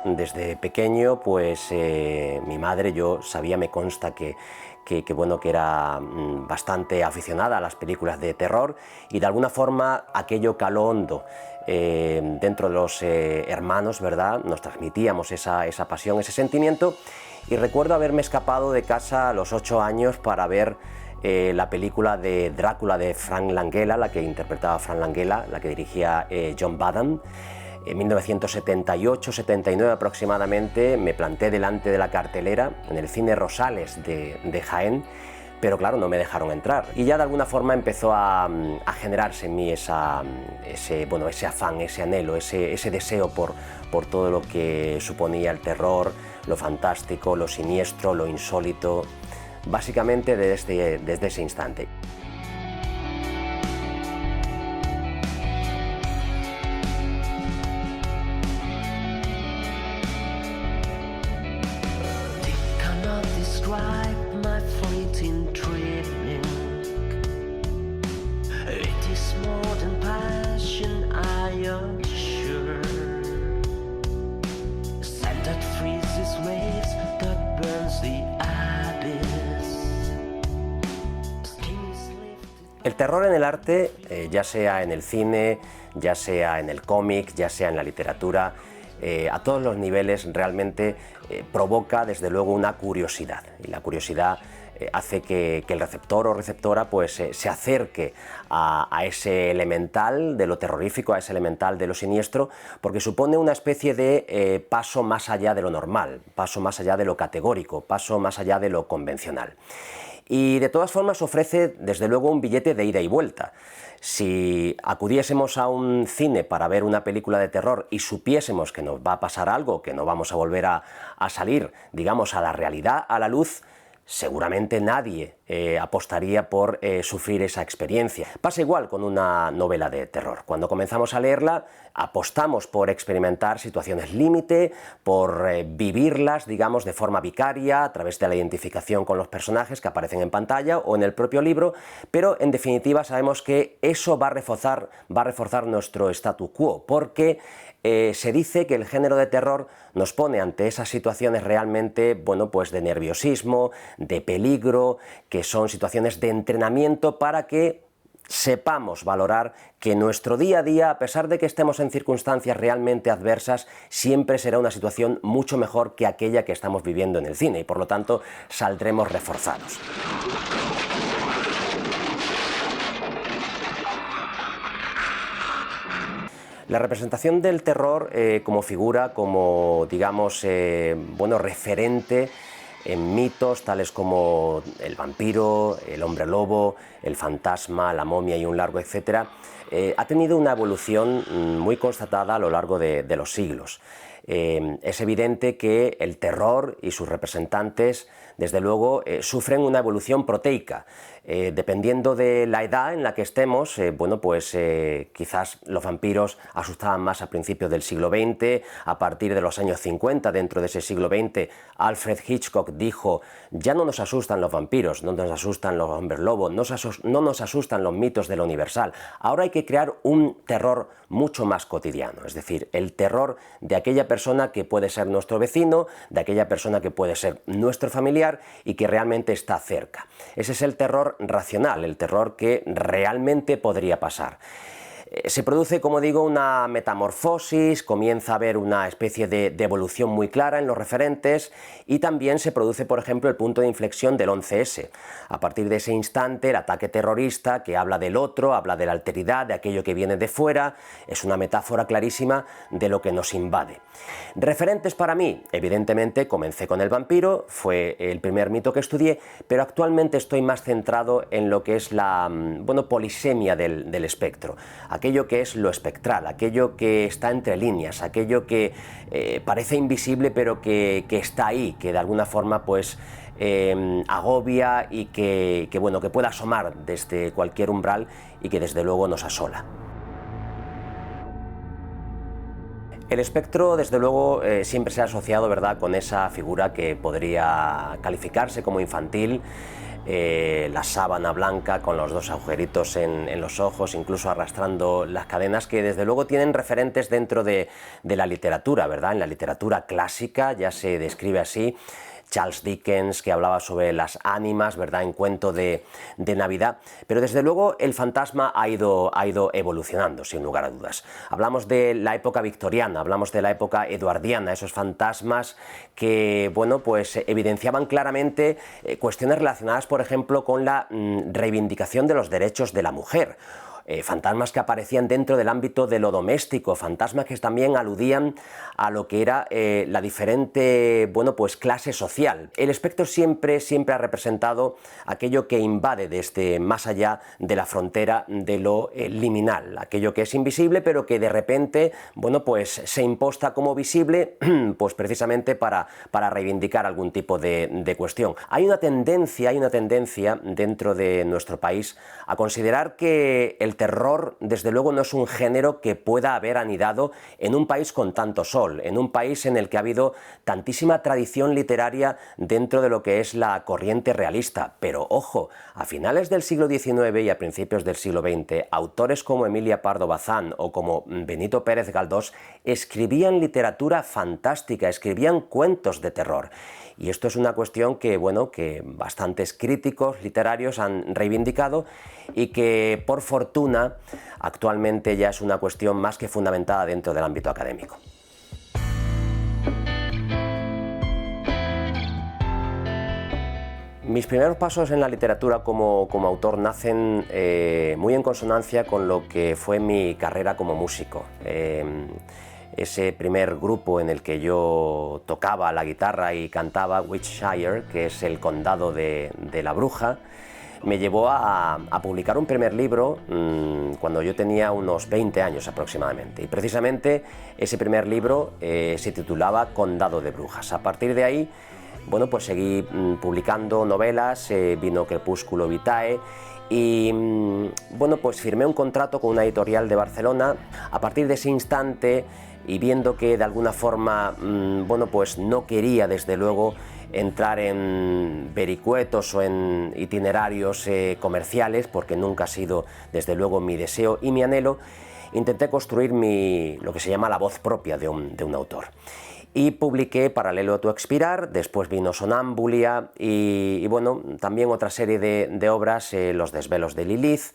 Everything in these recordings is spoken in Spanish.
desde pequeño, pues mi madre, yo sabía, me consta bueno, que era bastante aficionada a las películas de terror, y de alguna forma aquello caló hondo dentro de los hermanos, ¿verdad? Nos transmitíamos esa pasión, ese sentimiento, y recuerdo haberme escapado de casa a los 8 años para ver la película de Drácula de Frank Langella, la que interpretaba Frank Langella, la que dirigía John Badham. En 1978-79 aproximadamente me planté delante de la cartelera en el cine Rosales de Jaén, pero claro, no me dejaron entrar. Y ya de alguna forma empezó a generarse en mí ese afán, ese anhelo, ese deseo por todo lo que suponía el terror, lo fantástico, lo siniestro, lo insólito, básicamente desde ese instante. El terror en el arte, ya sea en el cine, ya sea en el cómic, ya sea en la literatura, a todos los niveles realmente provoca desde luego una curiosidad, y la curiosidad hace que el receptor o receptora pues se acerque a ese elemental de lo terrorífico, a ese elemental de lo siniestro, porque supone una especie de paso más allá de lo normal, paso más allá de lo categórico, paso más allá de lo convencional. Y de todas formas ofrece desde luego un billete de ida y vuelta. Si acudiésemos a un cine para ver una película de terror y supiésemos que nos va a pasar algo, que no vamos a volver a salir, digamos, a la realidad, a la luz, seguramente nadie apostaría por sufrir esa experiencia. Pasa igual con una novela de terror. Cuando comenzamos a leerla, apostamos por experimentar situaciones límite, por vivirlas, digamos, de forma vicaria, a través de la identificación con los personajes que aparecen en pantalla o en el propio libro, pero en definitiva sabemos que eso va a reforzar nuestro statu quo, porque se dice que el género de terror nos pone ante esas situaciones realmente, bueno, pues de nerviosismo, de peligro, que son situaciones de entrenamiento para que sepamos valorar que nuestro día a día, a pesar de que estemos en circunstancias realmente adversas, siempre será una situación mucho mejor que aquella que estamos viviendo en el cine, y por lo tanto saldremos reforzados. La representación del terror como figura, como digamos, bueno, referente en mitos tales como el vampiro, el hombre lobo, el fantasma, la momia y un largo etcétera, ha tenido una evolución muy constatada a lo largo de los siglos. Es evidente que el terror y sus representantes, desde luego, sufren una evolución proteica. Dependiendo de la edad en la que estemos, bueno, pues quizás los vampiros asustaban más a principios del siglo XX, a partir de los años 50, dentro de ese siglo XX, Alfred Hitchcock dijo: ya no nos asustan los vampiros, no nos asustan los hombres lobo, no nos asustan los mitos de lo universal. Ahora hay que crear un terror mucho más cotidiano, es decir, el terror de aquella persona que puede ser nuestro vecino, de aquella persona que puede ser nuestro familiar y que realmente está cerca. Ese es el terror racional, el terror que realmente podría pasar. Se produce, como digo, una metamorfosis, comienza a haber una especie de evolución muy clara en los referentes, y también se produce, por ejemplo, el punto de inflexión del 11S. A partir de ese instante, el ataque terrorista, que habla del otro, habla de la alteridad, de aquello que viene de fuera, es una metáfora clarísima de lo que nos invade. Referentes para mí, evidentemente, comencé con el vampiro, fue el primer mito que estudié, pero actualmente estoy más centrado en lo que es la, bueno, polisemia del espectro. Aquello que es lo espectral, aquello que está entre líneas, aquello que parece invisible pero que está ahí, que de alguna forma pues agobia y que bueno, que puede asomar desde cualquier umbral y que desde luego nos asola. El espectro, desde luego, siempre se ha asociado, ¿verdad?, con esa figura que podría calificarse como infantil, la sábana blanca con los dos agujeritos en los ojos, incluso arrastrando las cadenas, que desde luego tienen referentes dentro de la literatura, ¿verdad? En la literatura clásica ya se describe así. Charles Dickens, que hablaba sobre las ánimas, ¿verdad?, en Cuento de Navidad. Pero desde luego el fantasma ha ido evolucionando, sin lugar a dudas. Hablamos de la época victoriana, hablamos de la época eduardiana, esos fantasmas que, bueno, pues evidenciaban claramente cuestiones relacionadas, por ejemplo, con la reivindicación de los derechos de la mujer. Fantasmas que aparecían dentro del ámbito de lo doméstico, fantasmas que también aludían a lo que era la diferente, bueno, pues clase social. El espectro siempre ha representado aquello que invade desde más allá de la frontera de lo liminal, aquello que es invisible pero que de repente, bueno, pues se imposta como visible, pues precisamente para reivindicar algún tipo de cuestión. Hay una tendencia dentro de nuestro país a considerar que el terror, desde luego, no es un género que pueda haber anidado en un país con tanto sol, en un país en el que ha habido tantísima tradición literaria dentro de lo que es la corriente realista. Pero ojo, a finales del siglo XIX y a principios del siglo XX, autores como Emilia Pardo Bazán o como Benito Pérez Galdós escribían literatura fantástica, escribían cuentos de terror. Y esto es una cuestión que, bueno, que bastantes críticos literarios han reivindicado y que, por fortuna, actualmente ya es una cuestión más que fundamentada dentro del ámbito académico. Mis primeros pasos en la literatura como autor nacen muy en consonancia con lo que fue mi carrera como músico. Ese primer grupo en el que yo tocaba la guitarra y cantaba, Wiltshire, que es el condado de la Bruja, me llevó a publicar un primer libro cuando yo tenía unos 20 años aproximadamente. Y precisamente ese primer libro se titulaba Condado de Brujas. A partir de ahí, bueno, pues seguí publicando novelas, vino Crepúsculo Vitae, y bueno, pues firmé un contrato con una editorial de Barcelona. A partir de ese instante, y viendo que de alguna forma, bueno, pues no quería desde luego entrar en vericuetos o en itinerarios comerciales, porque nunca ha sido desde luego mi deseo y mi anhelo, intenté construir lo que se llama la voz propia de un autor. Y publiqué Paralelo a tu expirar, después vino Sonámbulia y bueno, también otra serie de obras, Los desvelos de Lilith,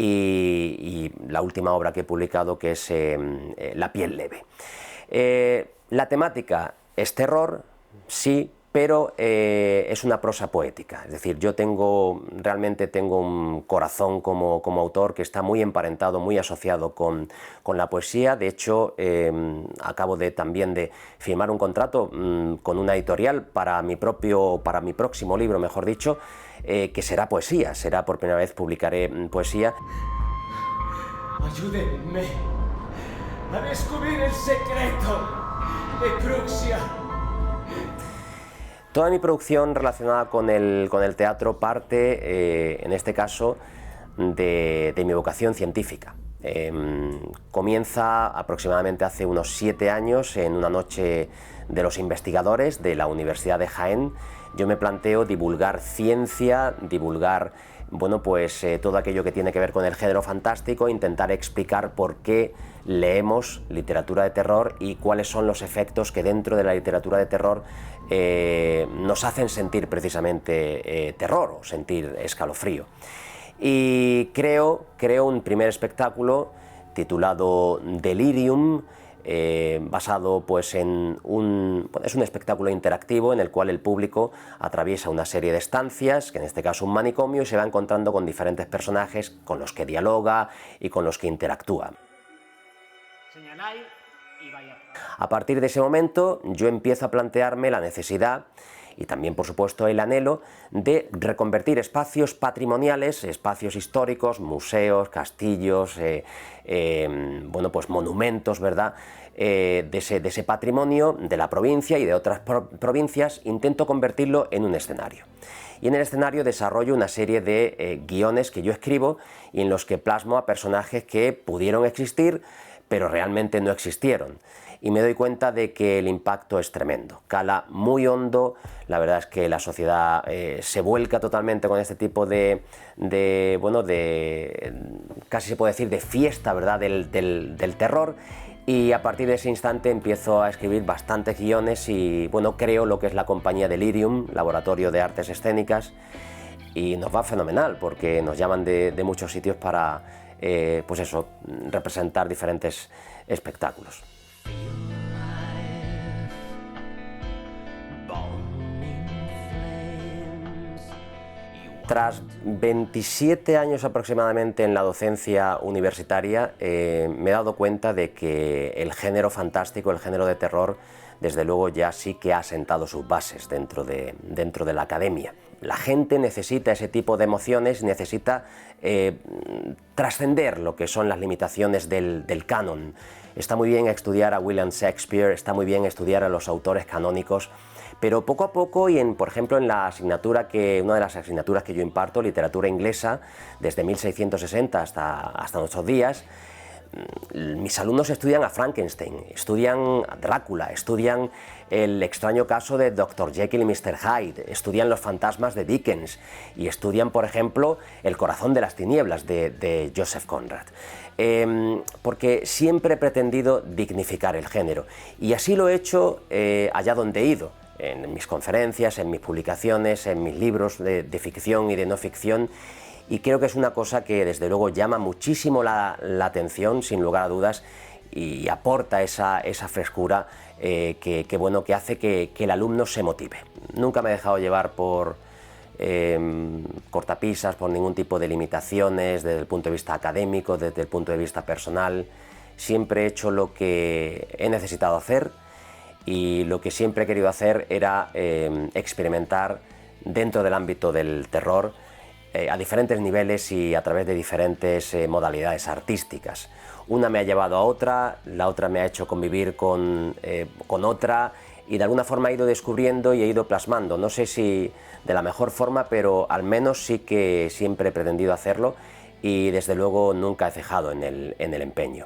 y la última obra que he publicado, que es La piel leve. La temática es terror, sí, pero es una prosa poética. Es decir, yo realmente tengo un corazón como autor que está muy emparentado, muy asociado con la poesía. De hecho, acabo también de firmar un contrato con una editorial para mi próximo libro, mejor dicho, que será poesía. Será por primera vez publicaré poesía. Ayúdenme a descubrir el secreto de Cruxia. Toda mi producción relacionada con el teatro parte, en este caso, de mi vocación científica. Comienza aproximadamente hace unos 7 años, en una noche de los investigadores de la Universidad de Jaén. Yo me planteo divulgar ciencia, divulgar, bueno, pues todo aquello que tiene que ver con el género fantástico, intentar explicar por qué leemos literatura de terror y cuáles son los efectos que dentro de la literatura de terror nos hacen sentir precisamente terror o sentir escalofrío. Y creo un primer espectáculo titulado Delirium, basado pues es un espectáculo interactivo en el cual el público atraviesa una serie de estancias, que en este caso un manicomio, y se va encontrando con diferentes personajes con los que dialoga y con los que interactúa. A partir de ese momento yo empiezo a plantearme la necesidad y también, por supuesto, el anhelo de reconvertir espacios patrimoniales, espacios históricos, museos, castillos, bueno, pues monumentos, ¿verdad?, de ese patrimonio de la provincia y de otras provincias, intento convertirlo en un escenario. Y en el escenario desarrollo una serie de guiones que yo escribo y en los que plasmo a personajes que pudieron existir, pero realmente no existieron. Y me doy cuenta de que el impacto es tremendo, cala muy hondo. La verdad es que la sociedad se vuelca totalmente con este tipo casi se puede decir, de fiesta, ¿verdad?, del terror. Y a partir de ese instante empiezo a escribir bastantes guiones y bueno, creo lo que es la compañía Delirium, Laboratorio de Artes Escénicas, y nos va fenomenal porque nos llaman de muchos sitios para, pues eso, representar diferentes espectáculos. Tras 27 años aproximadamente en la docencia universitaria, me he dado cuenta de que el género fantástico, el género de terror, desde luego ya sí que ha sentado sus bases dentro de la academia. La gente necesita ese tipo de emociones, necesita trascender lo que son las limitaciones del canon. Está muy bien estudiar a William Shakespeare, está muy bien estudiar a los autores canónicos, pero poco a poco, y por ejemplo en la asignatura una de las asignaturas que yo imparto, literatura inglesa, desde 1660 hasta nuestros días, mis alumnos estudian a Frankenstein, estudian a Drácula, estudian el extraño caso de Dr. Jekyll y Mr. Hyde, estudian los fantasmas de Dickens y estudian, por ejemplo, El corazón de las tinieblas de Joseph Conrad. Porque siempre he pretendido dignificar el género y así lo he hecho allá donde he ido, en mis conferencias, en mis publicaciones, en mis libros de ficción y de no ficción. Y creo que es una cosa que desde luego llama muchísimo la atención, sin lugar a dudas, y aporta esa frescura que hace que el alumno se motive. Nunca me he dejado llevar por cortapisas, por ningún tipo de limitaciones desde el punto de vista académico, desde el punto de vista personal. Siempre he hecho lo que he necesitado hacer y lo que siempre he querido hacer era experimentar dentro del ámbito del terror a diferentes niveles y a través de diferentes modalidades artísticas. Una me ha llevado a otra, la otra me ha hecho convivir con otra y de alguna forma he ido descubriendo y he ido plasmando. No sé si de la mejor forma, pero al menos sí que siempre he pretendido hacerlo y desde luego nunca he cejado en el empeño.